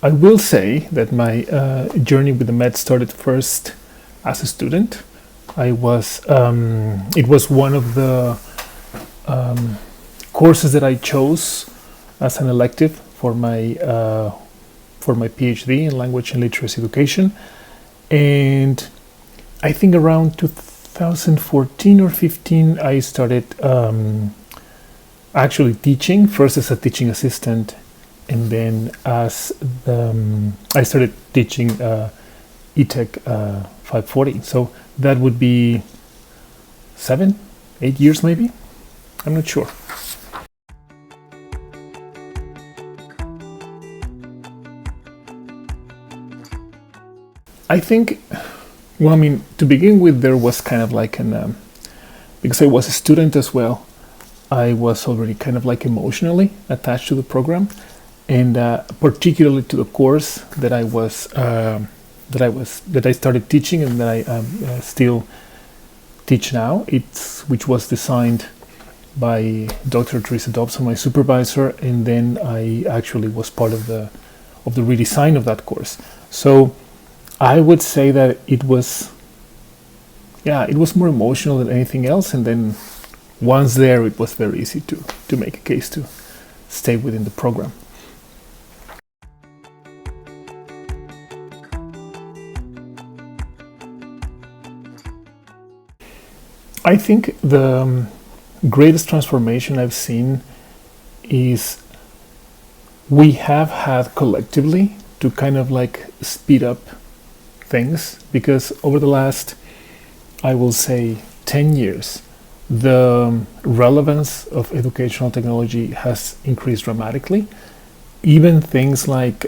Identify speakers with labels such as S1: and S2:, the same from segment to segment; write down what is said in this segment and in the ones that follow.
S1: I will say that my journey with the MET started first as a student. It was one of the courses that I chose as an elective for my PhD in language and literacy education, and I think around 2014 or 15 I started actually teaching, first as a teaching assistant, and then as I started teaching ETech 540. So that would be 7-8 years maybe, I'm not sure. I think, well, I mean, to begin with, there was kind of like an, because I was a student as well, I was already kind of like emotionally attached to the program, and particularly to the course that I started teaching and that I still teach now. Which was designed by Dr. Teresa Dobson, my supervisor, and then I actually was part of the redesign of that course. So I would say that it was more emotional than anything else, and then once there, it was very easy to make a case to stay within the program. I think the greatest transformation I've seen is we have had collectively to kind of like speed up things, because over the last, I will say, 10 years, the relevance of educational technology has increased dramatically. Even things like,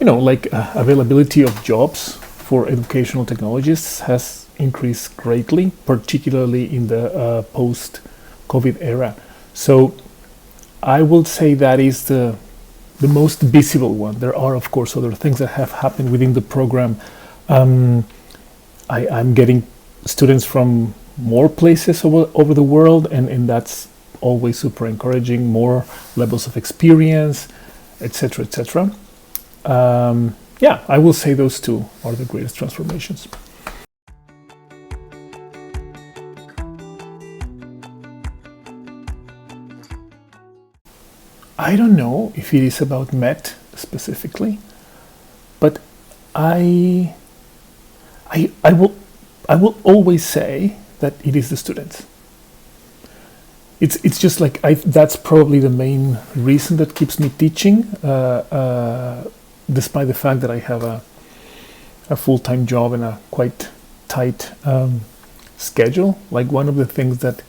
S1: availability of jobs for educational technologists has increased greatly, particularly in the post-COVID era. So I will say that is the most visible one. There are, of course, other things that have happened within the program. I'm getting students from more places over the world, and that's always super encouraging. More levels of experience, etc., etc. I will say those two are the greatest transformations. I don't know if it is about MET specifically, but I will always say that it is the students. It's just like that's probably the main reason that keeps me teaching, despite the fact that I have a full-time job and a quite tight schedule. Like, one of the things that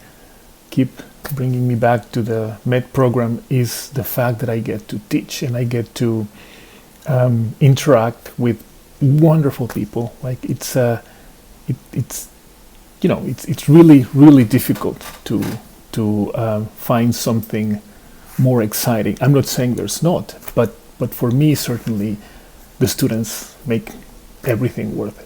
S1: keep bringing me back to the MET program is the fact that I get to teach and I get to interact with wonderful people. Like, it's really, really difficult to find something more exciting. I'm not saying there's not, but for me, certainly, the students make everything worth it.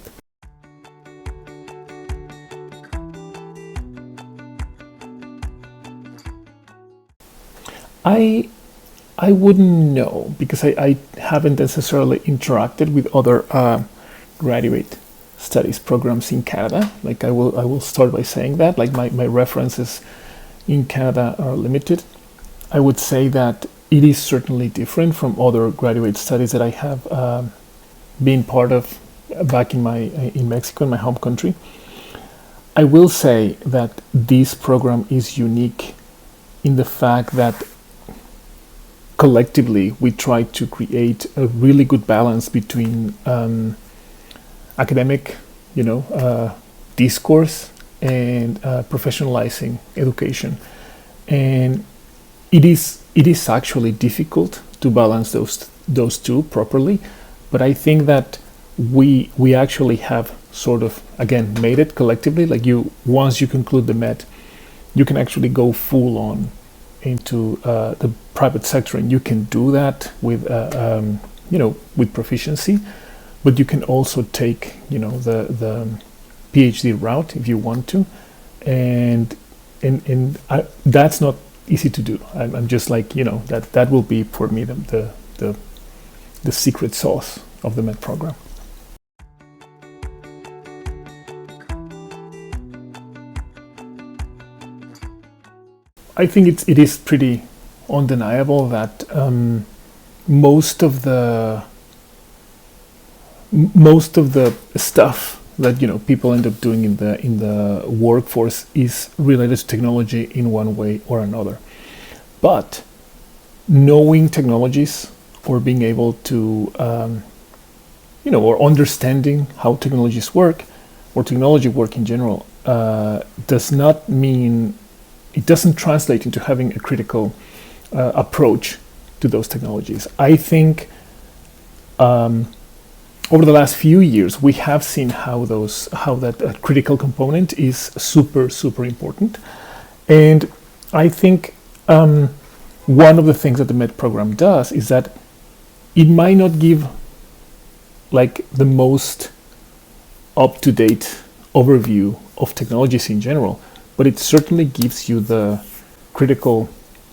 S1: I wouldn't know, because I haven't necessarily interacted with other graduate studies programs in Canada. Like, I will start by saying that, like, my references in Canada are limited. I would say that it is certainly different from other graduate studies that I have been part of back in Mexico, in my home country. I will say that this program is unique in the fact that collectively we try to create a really good balance between academic, discourse and professionalizing education. And it is actually difficult to balance those two properly, but I think that we actually have sort of, again, made it collectively. Like, once you conclude the MET, you can actually go full on into the private sector, and you can do that with with proficiency, but you can also take the PhD route if you want to, and that's not easy to do. I'm just like, that will be for me the the secret sauce of the MET program. I think it is pretty undeniable that most of the stuff that people end up doing in the workforce is related to technology in one way or another. But knowing technologies or being able to or understanding how technologies work or technology work in general does not mean, it doesn't translate into having a critical approach to those technologies. I think over the last few years, we have seen how that critical component is super important. And I think one of the things that the MET program does is that it might not give like the most up-to-date overview of technologies in general, but it certainly gives you the critical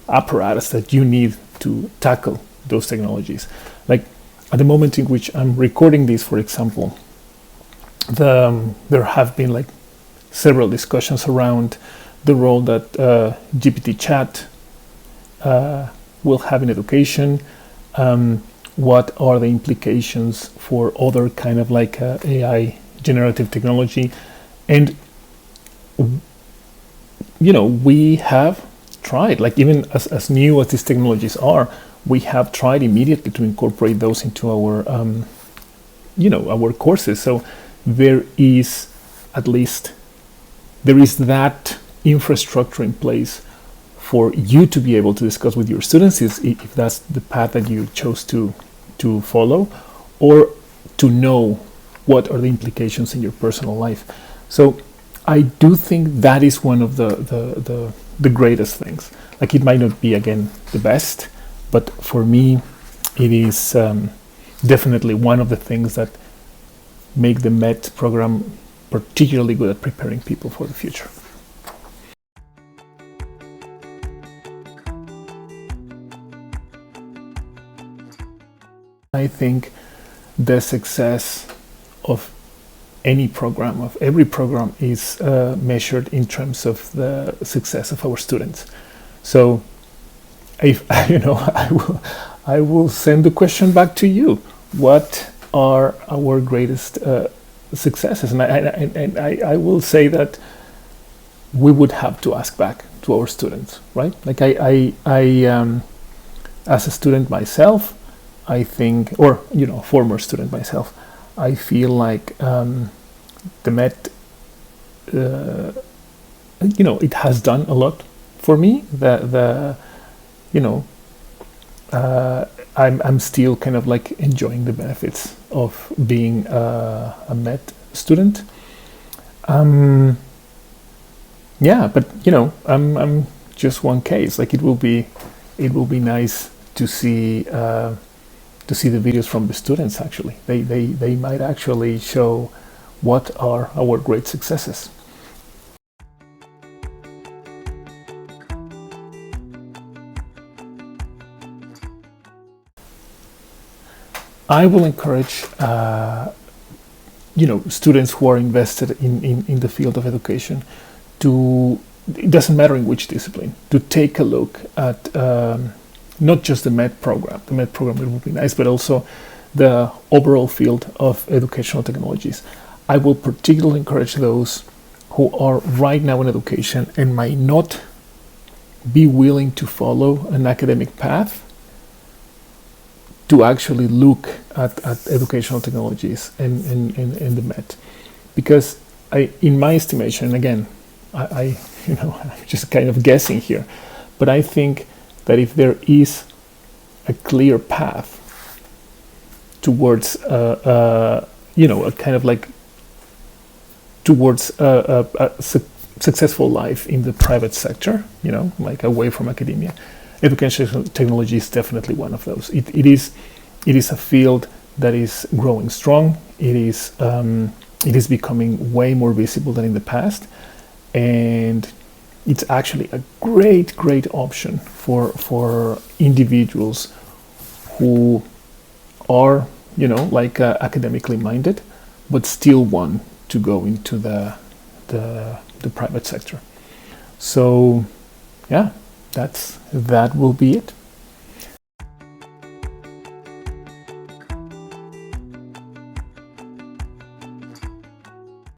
S1: apparatus that you need to tackle those technologies. Like at the moment in which I'm recording this, for example, there have been like several discussions around the role that GPT chat will have in education. What are the implications for other kind of like AI generative technology? And we have tried, like even as new as these technologies are, we have tried immediately to incorporate those into our our courses. So there is that infrastructure in place for you to be able to discuss with your students, if that's the path that you chose to follow, or to know what are the implications in your personal life. So I do think that is one of the greatest things. Like it might not be, again, the best, but for me, it is definitely one of the things that make the MET program particularly good at preparing people for the future. I think the success of any program, of every program, is measured in terms of the success of our students. So if I will send the question back to you. What are our greatest successes? And I will say that we would have to ask back to our students, right? Like I as a student myself, I think, or former student myself, I feel like the MET, it has done a lot for me. I'm still kind of like enjoying the benefits of being a MET student. But I'm just one case. Like it will be nice to see the videos from the students. Actually, they might actually show what are our great successes. I will encourage students who are invested in the field of education to, it doesn't matter in which discipline, to take a look at not just the MET program. The MET program, it would be nice, but also the overall field of educational technologies. I will particularly encourage those who are right now in education and might not be willing to follow an academic path to actually look at educational technologies and the MET. Because in my estimation, again, I'm just kind of guessing here, but I think that if there is a clear path towards a kind of like towards a successful life in the private sector, like away from academia, educational technology is definitely one of those. It is a field that is growing strong. It is becoming way more visible than in the past, and it's actually a great option for individuals who are, like academically minded, but still want to go into the private sector. So yeah, that will be it.